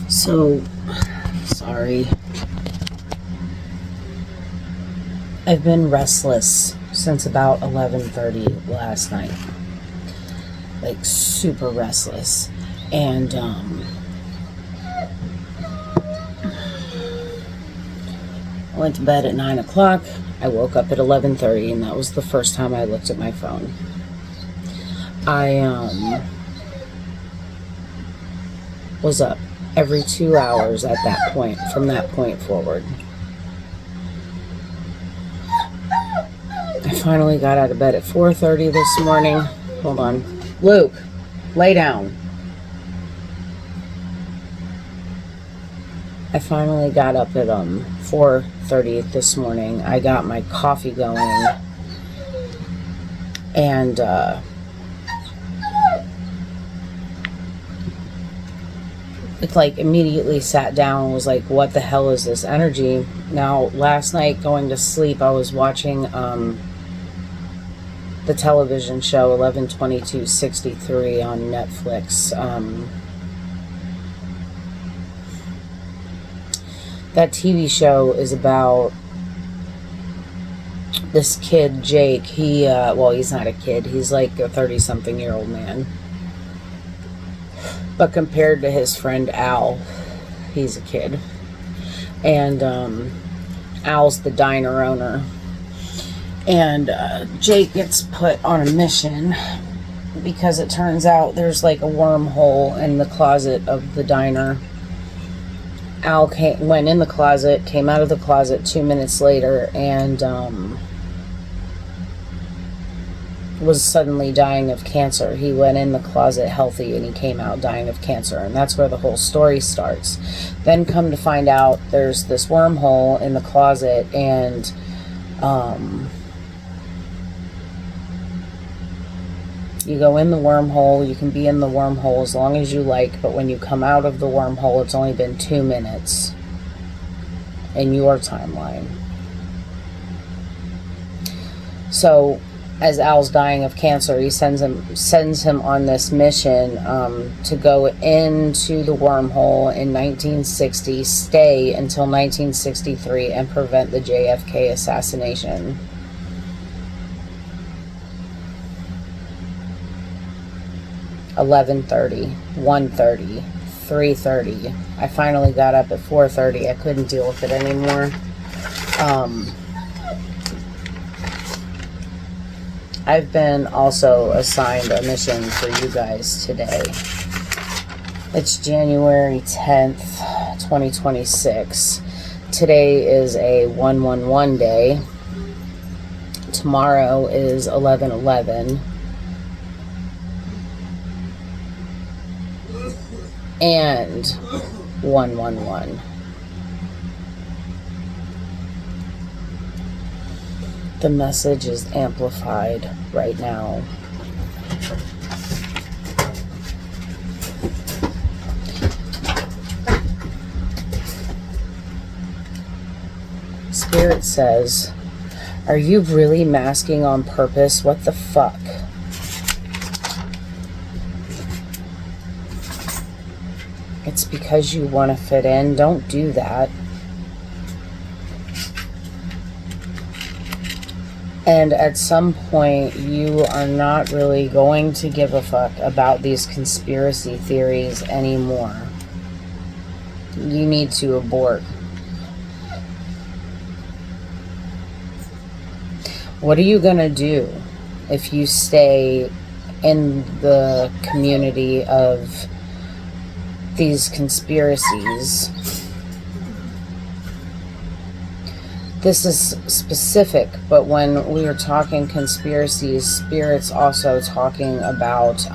So, sorry. I've been restless since about 11:30 last night. Like, super restless. And, I went to bed at 9 o'clock. I woke up at 11:30, and that was the first time I looked at my phone. I, was up every 2 hours at that point, from that point forward. I finally got out of bed at 4:30 this morning. Hold on. Luke, lay down. I finally got up at 4:30 this morning. I got my coffee going. And it like immediately sat down and was like, what the hell is this energy? Now, last night going to sleep, I was watching the television show 11/22/63 on Netflix. That TV show is about this kid, Jake. Well, he's not a kid. He's like a 30-something-year-old man. But compared to his friend Al, he's a kid. And Al's the diner owner. And Jake gets put on a mission because it turns out there's like a wormhole in the closet of the diner. Al went in the closet, came out of the closet 2 minutes later, and was suddenly dying of cancer. He went in the closet healthy and he came out dying of cancer, and that's where the whole story starts. Then come to find out there's this wormhole in the closet, and you go in the wormhole, you can be in the wormhole as long as you like, but when you come out of the wormhole, it's only been 2 minutes in your timeline. So as Al's dying of cancer, he sends him on this mission to go into the wormhole in 1960, stay until 1963, and prevent the JFK assassination. $11:30, $1:30, $3:30. I finally got up at 4:30. I couldn't deal with it anymore. I've been also assigned a mission for you guys today. It's January 10th, 2026. Today is a 111 day. Tomorrow is 11/11. And 111. The message is amplified right now. Spirit says, are you really masking on purpose? What the fuck? It's because you want to fit in. Don't do that. And at some point, you are not really going to give a fuck about these conspiracy theories anymore. You need to abort. What are you going to do if you stay in the community of these conspiracies? This is specific, but when we are talking conspiracies, Spirit's also talking about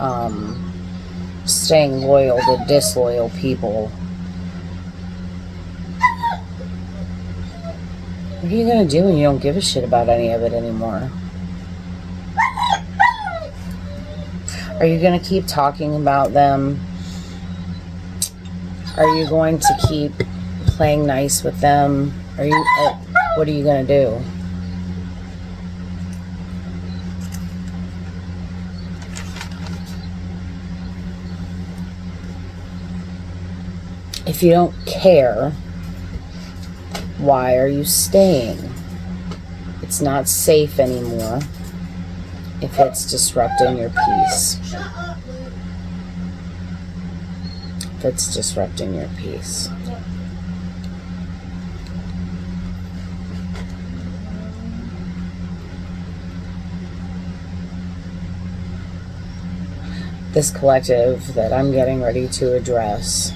staying loyal to disloyal people. What are you going to do when you don't give a shit about any of it anymore? Are you going to keep talking about them? Are you going to keep playing nice with them? What are you going to do? If you don't care, why are you staying? It's not safe anymore if it's disrupting your peace. If it's disrupting your peace. This collective that I'm getting ready to address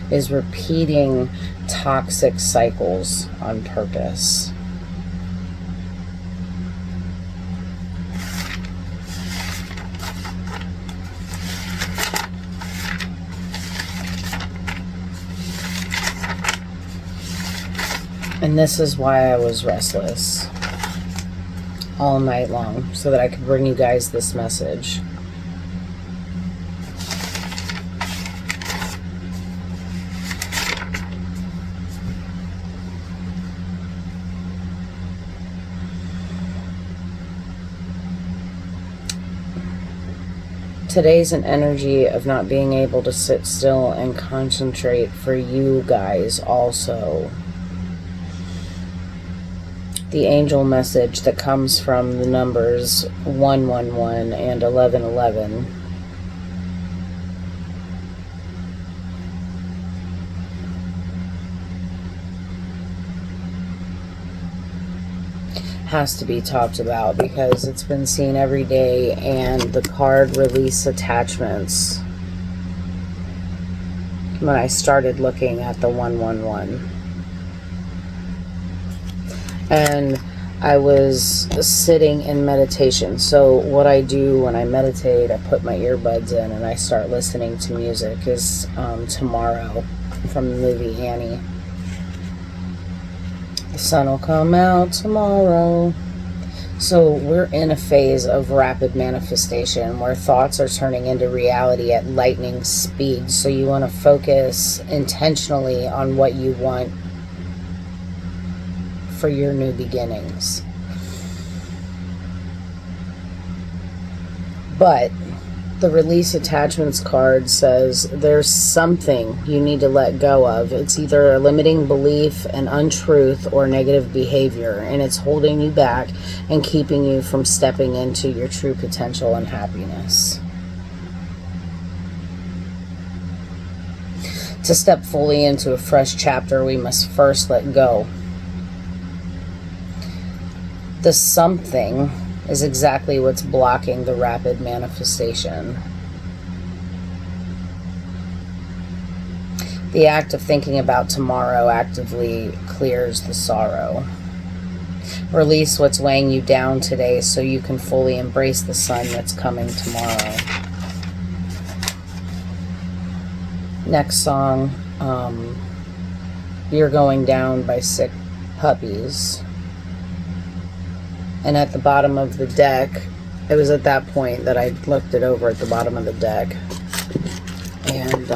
is repeating toxic cycles on purpose. And this is why I was restless all night long, so that I could bring you guys this message. Today's an energy of not being able to sit still and concentrate for you guys also. The angel message that comes from the numbers 111 and 1111 has to be talked about, because it's been seen every day, and the card release attachments when I started looking at the 111. And I was sitting in meditation. So what I do when I meditate, I put my earbuds in and I start listening to music, is Tomorrow from the movie Annie. The sun will come out tomorrow. So we're in a phase of rapid manifestation where thoughts are turning into reality at lightning speed. So you want to focus intentionally on what you want for your new beginnings. But the release attachments card says there's something you need to let go of. It's either a limiting belief, an untruth, or negative behavior, and it's holding you back and keeping you from stepping into your true potential and happiness. To step fully into a fresh chapter, we must first let go. The something is exactly what's blocking the rapid manifestation. The act of thinking about tomorrow actively clears the sorrow. Release what's weighing you down today so you can fully embrace the sun that's coming tomorrow. Next song, You're Going Down by Sick Puppies. And at the bottom of the deck, it was at that point that I looked it over at the bottom of the deck. And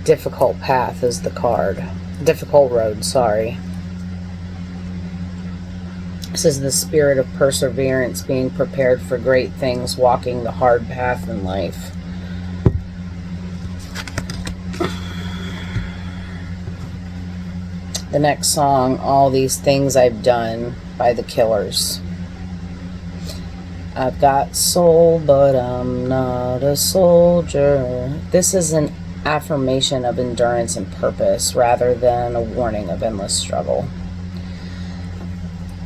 Difficult Path is the card. Difficult Road, sorry. This is the spirit of perseverance, being prepared for great things, walking the hard path in life. The next song, All These Things I've Done by The Killers. I've got soul, but I'm not a soldier. This is an affirmation of endurance and purpose rather than a warning of endless struggle.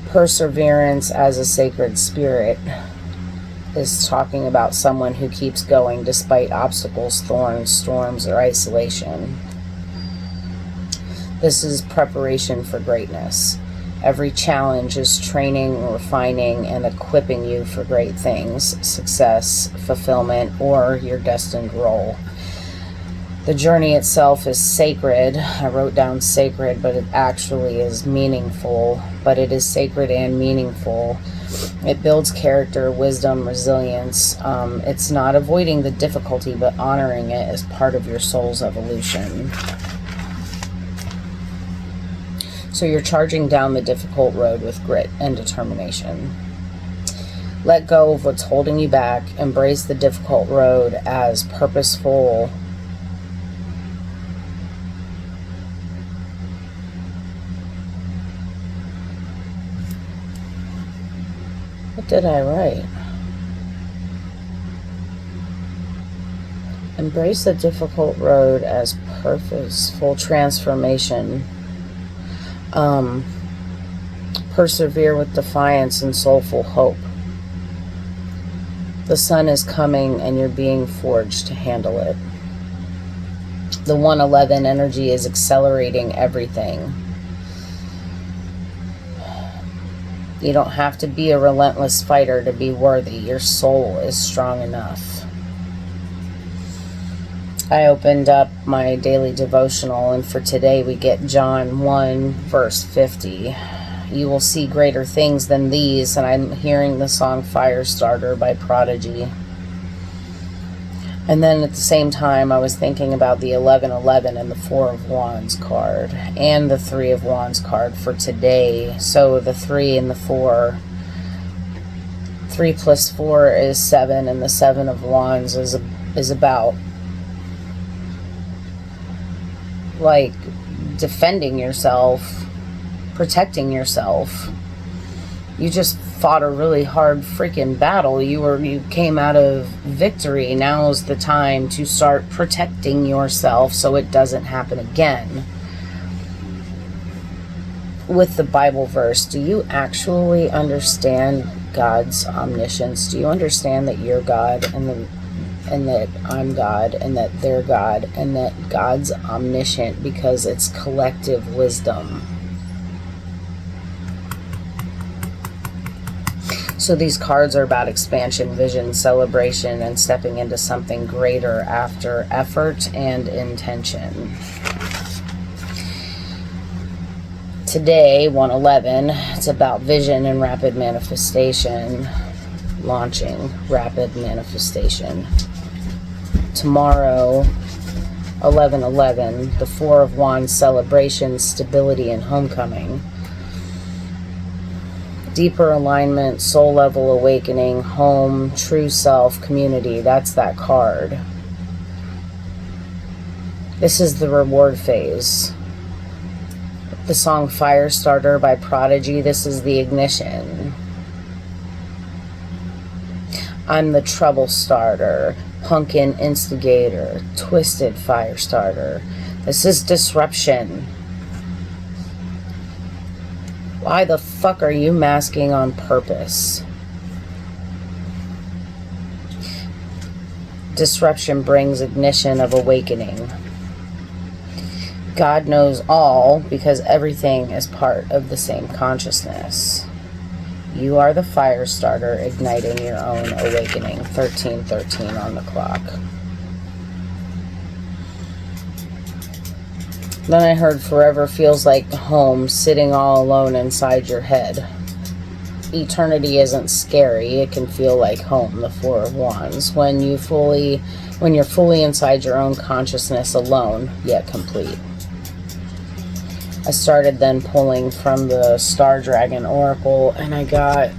Perseverance as a sacred spirit is talking about someone who keeps going despite obstacles, thorns, storms, or isolation. This is preparation for greatness. Every challenge is training, refining, and equipping you for great things, success, fulfillment, or your destined role. The journey itself is sacred. I wrote down sacred, but it actually is meaningful. But it is sacred and meaningful. It builds character, wisdom, resilience. It's not avoiding the difficulty, but honoring it as part of your soul's evolution. So you're charging down the difficult road with grit and determination. Let go of what's holding you back. Embrace the difficult road as purposeful. What did I write? Embrace the difficult road as purposeful transformation. Persevere with defiance and soulful hope. The sun is coming and you're being forged to handle it. The 111 energy is accelerating everything. You don't have to be a relentless fighter to be worthy. Your soul is strong enough. I opened up my daily devotional, and for today we get John 1 verse 50. You will see greater things than these, and I'm hearing the song Firestarter by Prodigy. And then at the same time I was thinking about the 1111 and the 4 of Wands card and the 3 of Wands card for today. So the 3 and the 4, 3 plus 4 is 7, and the 7 of Wands is about like defending yourself, protecting yourself. You just fought a really hard freaking battle. You came out of victory. Now is the time to start protecting yourself so it doesn't happen again. With the Bible verse, do you actually understand God's omniscience? Do you understand that you're God and that I'm God and that they're God and that God's omniscient because it's collective wisdom? So these cards are about expansion, vision, celebration, and stepping into something greater after effort and intention. Today, 111, it's about vision and rapid manifestation, launching rapid manifestation. Tomorrow, 1111, the 4 of Wands, celebration, stability, and homecoming. Deeper alignment, soul level awakening, home, true self, community. That's that card. This is the reward phase. The song Firestarter by Prodigy, this is the ignition. I'm the trouble starter, pumpkin instigator, twisted firestarter. This is disruption. Why the fuck are you masking on purpose? Disruption brings ignition of awakening. God knows all because everything is part of the same consciousness. You are the fire starter igniting your own awakening. 1313 on the clock. Then I heard forever feels like home, sitting all alone inside your head. Eternity isn't scary. It can feel like home, the 4 of Wands. When you're fully inside your own consciousness, alone, yet complete. I started then pulling from the Star Dragon Oracle, and I got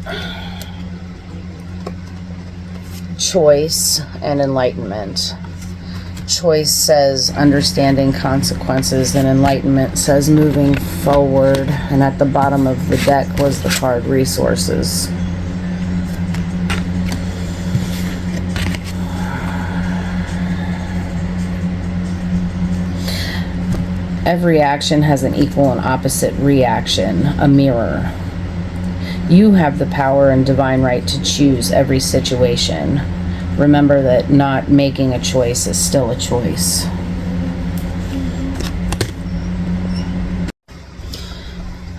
choice and enlightenment. Choice says understanding consequences, and enlightenment says moving forward. And at the bottom of the deck was the card resources. Every action has an equal and opposite reaction, a mirror. You have the power and divine right to choose every situation. Remember that not making a choice is still a choice.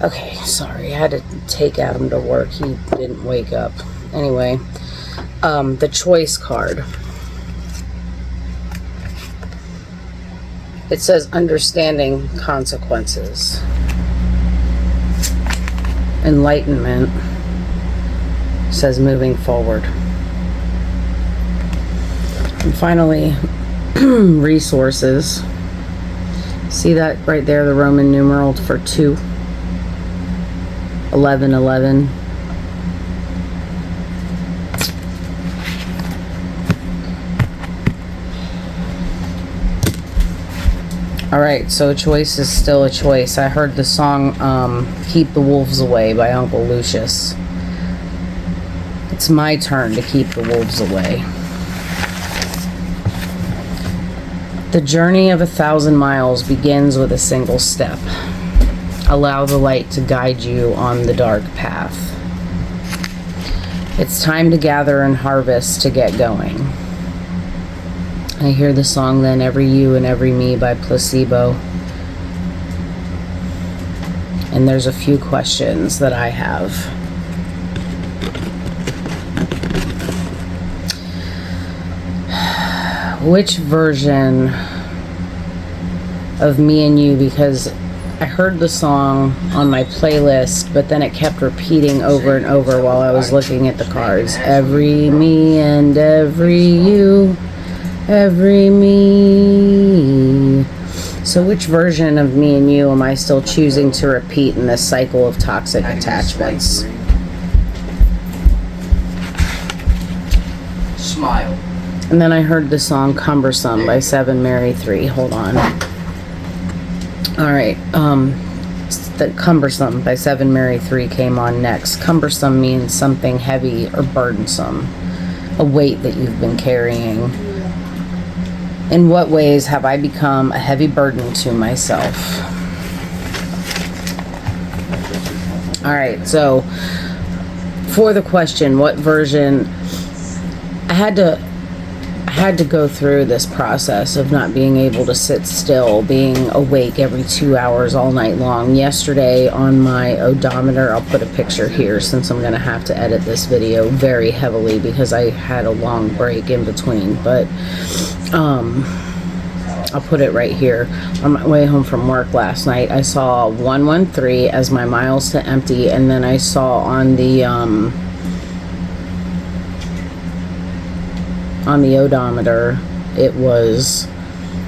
Okay, sorry, I had to take Adam to work. He didn't wake up. Anyway, the choice card. It says understanding consequences. Enlightenment says moving forward. And finally, resources. See that right there, the Roman numeral for 2. 1111. All right, so a choice is still a choice. I heard the song Keep the Wolves Away by Uncle Lucius. It's my turn to keep the wolves away. The journey of 1,000 miles begins with a single step. Allow the light to guide you on the dark path. It's time to gather and harvest to get going. I hear the song Then Every You and Every Me by Placebo. And there's a few questions that I have. Which version of Me and You, because I heard the song on my playlist, but then it kept repeating over and over while I was looking at the cards. Every me and every you, every me. So which version of Me and You am I still choosing to repeat in this cycle of toxic attachments? Smile. And then I heard the song Cumbersome by 7 Mary 3. Hold on. Alright, the Cumbersome by 7 Mary 3 came on next. Cumbersome means something heavy or burdensome, a weight that you've been carrying. In what ways have I become a heavy burden to myself? Alright, so for the question, what version, I had to go through this process of not being able to sit still, being awake every 2 hours all night long. Yesterday on my odometer, I'll put a picture here since I'm going to have to edit this video very heavily because I had a long break in between, but I'll put it right here. On my way home from work last night, I saw 113 as my miles to empty, and then I saw on the odometer it was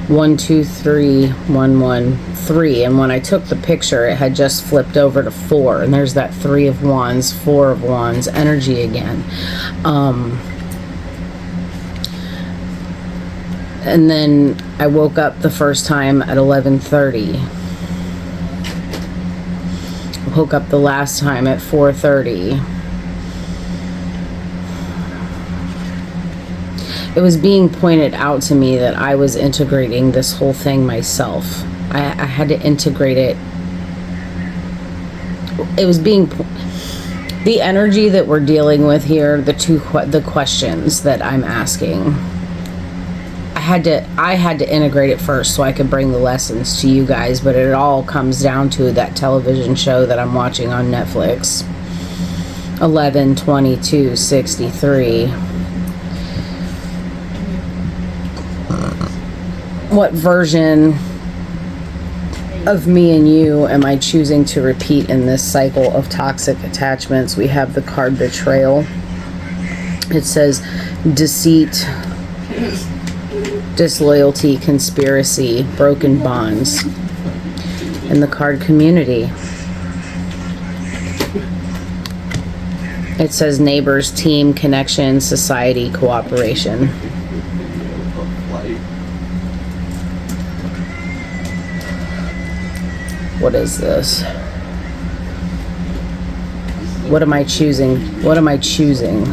123,113, and when I took the picture it had just flipped over to 4, and there's that 3 of wands, 4 of wands energy again. And then I woke up the first time at 11:30. Woke up the last time at 4:30. It was being pointed out to me that I was integrating this whole thing myself. I had to integrate it. It was being... The energy that we're dealing with here, the questions that I'm asking, I had to integrate it first so I could bring the lessons to you guys, but it all comes down to that television show that I'm watching on Netflix. 11/22/63. What version of Me and You am I choosing to repeat in this cycle of toxic attachments? We have the card Betrayal. It says deceit, disloyalty, conspiracy, broken bonds. And the card Community. It says neighbors, team, connection, society, cooperation. What is this? What am I choosing? What am I choosing?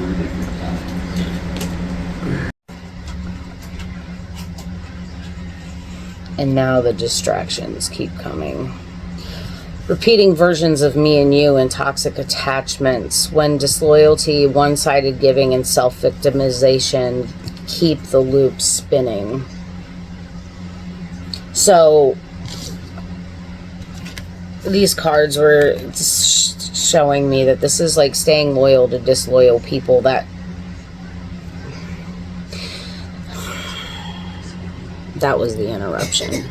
And now the distractions keep coming. Repeating versions of Me and You in toxic attachments. When disloyalty, one-sided giving, and self-victimization keep the loop spinning. So these cards were showing me that this is like staying loyal to disloyal people. That was the interruption.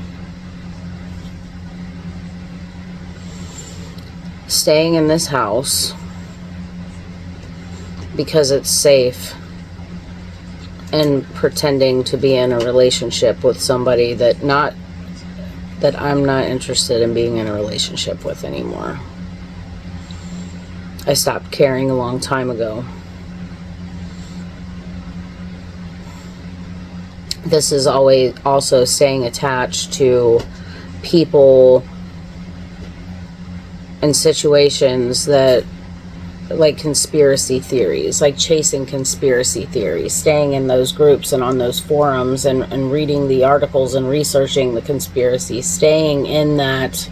Staying in this house because it's safe and pretending to be in a relationship with somebody that I'm not interested in being in a relationship with anymore. I stopped caring a long time ago. This is always also staying attached to people and situations that, like conspiracy theories, like chasing conspiracy theories, staying in those groups and on those forums and reading the articles and researching the conspiracy, staying in that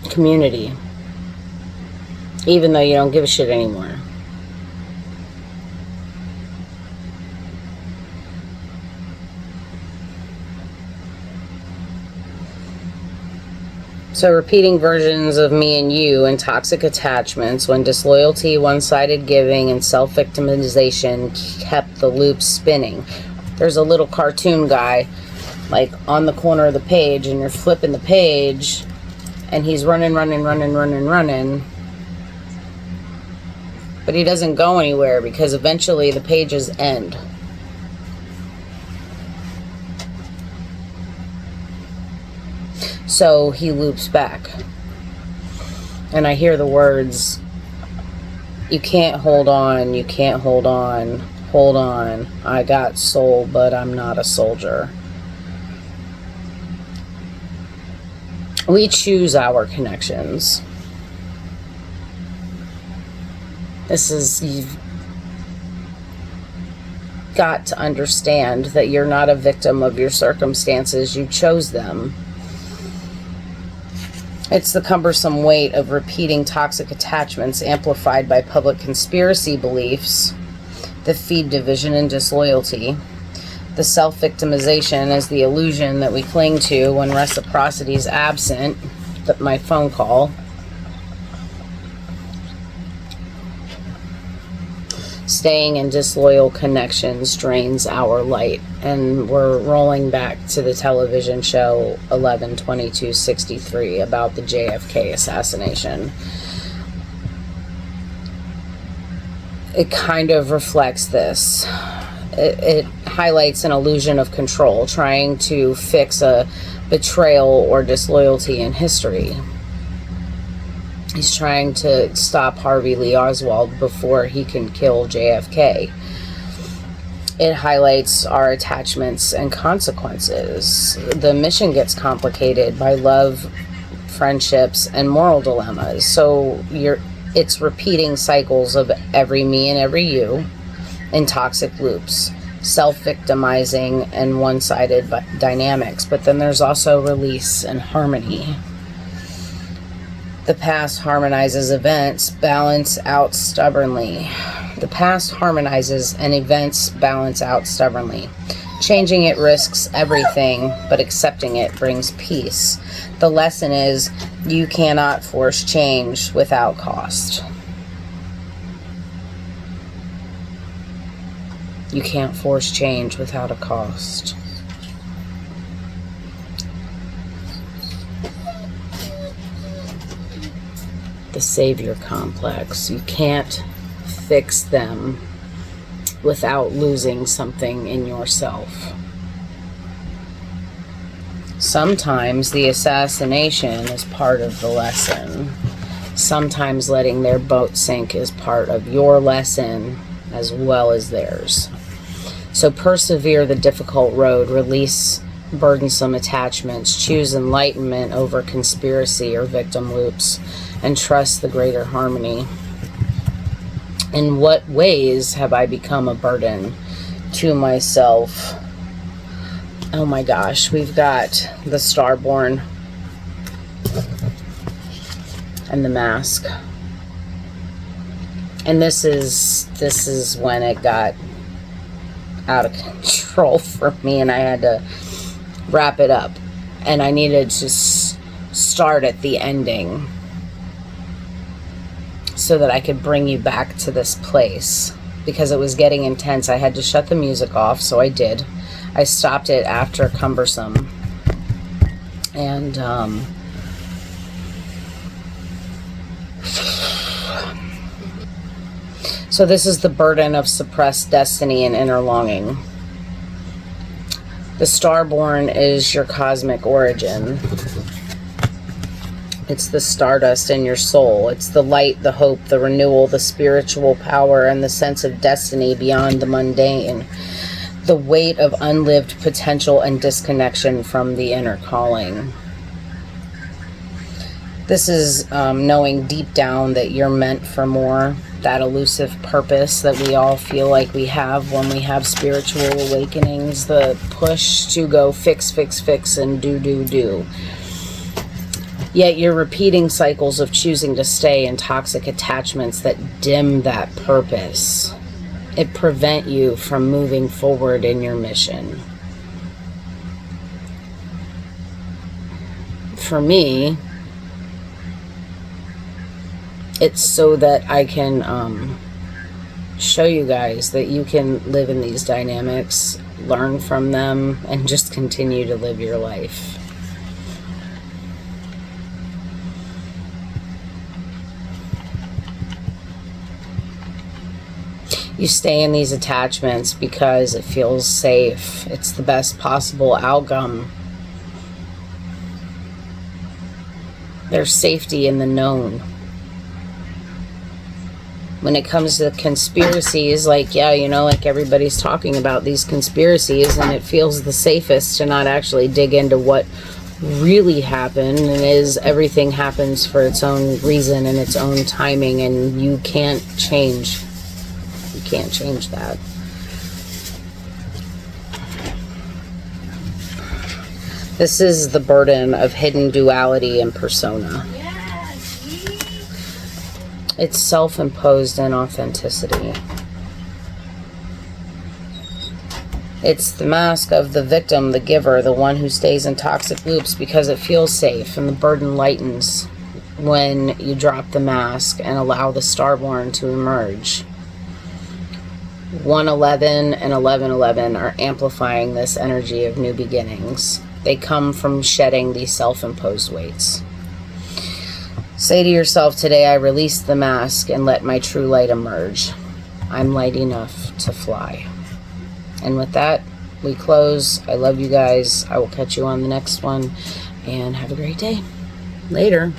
community, even though you don't give a shit anymore. So repeating versions of me and you in toxic attachments when disloyalty, one-sided giving, and self-victimization kept the loop spinning. There's a little cartoon guy like on the corner of the page, and you're flipping the page and he's running, but he doesn't go anywhere because eventually the pages end. So he loops back. And I hear the words, you can't hold on, you can't hold on, hold on. I got soul, but I'm not a soldier. We choose our connections. You've got to understand that you're not a victim of your circumstances. You chose them. It's the cumbersome weight of repeating toxic attachments amplified by public conspiracy beliefs that feed division and disloyalty. The self-victimization is the illusion that we cling to when reciprocity is absent. My phone call. Staying in disloyal connections drains our light. And we're rolling back to the television show 11/22/63 about the JFK assassination. It kind of reflects this. It highlights an illusion of control, trying to fix a betrayal or disloyalty in history. He's trying to stop Harvey Lee Oswald before he can kill JFK. It highlights our attachments and consequences. The mission gets complicated by love, friendships, and moral dilemmas. So it's repeating cycles of every me and every you in toxic loops, self-victimizing and one-sided dynamics. But then there's also release and harmony. The past harmonizes events, balance out stubbornly. The past harmonizes and events balance out stubbornly. Changing it risks everything, but accepting it brings peace. The lesson is you cannot force change without cost. You can't force change without a cost. The savior complex. You can't fix them without losing something in yourself. Sometimes the assassination is part of the lesson. Sometimes letting their boat sink is part of your lesson as well as theirs. So persevere the difficult road, release burdensome attachments, choose enlightenment over conspiracy or victim loops, and trust the greater harmony. In what ways have I become a burden to myself? Oh my gosh, we've got the Starborn and the Mask. And this is when it got out of control for me, and I had to wrap it up, and I needed to start at the ending so that I could bring you back to this place, because it was getting intense. I had to shut the music off, so I did. I stopped it after Cumbersome, and so this is the burden of suppressed destiny and inner longing. The Starborn is your cosmic origin. It's the stardust in your soul. It's the light, the hope, the renewal, the spiritual power, and the sense of destiny beyond the mundane. The weight of unlived potential and disconnection from the inner calling. This is knowing deep down that you're meant for more. That elusive purpose that we all feel like we have when we have spiritual awakenings. The push to go fix, fix, fix, and do. Yet you're repeating cycles of choosing to stay in toxic attachments that dim that purpose. It prevent you from moving forward in your mission. For me, it's so that I can show you guys that you can live in these dynamics, learn from them, and just continue to live your life. You stay in these attachments because it feels safe. It's the best possible outcome. There's safety in the known. When it comes to conspiracies, like, yeah, you know, like everybody's talking about these conspiracies, and it feels the safest to not actually dig into what really happened, and is everything happens for its own reason and its own timing, and you can't change that. This is the burden of hidden duality and persona. It's self-imposed inauthenticity. It's the mask of the victim, the giver, the one who stays in toxic loops because it feels safe, and the burden lightens when you drop the mask and allow the starborn to emerge. 111 and 1111 are amplifying this energy of new beginnings. They come from shedding these self-imposed weights. Say to yourself today, I release the mask and let my true light emerge. I'm light enough to fly. And with that, we close. I love you guys. I will catch you on the next one, and have a great day. Later.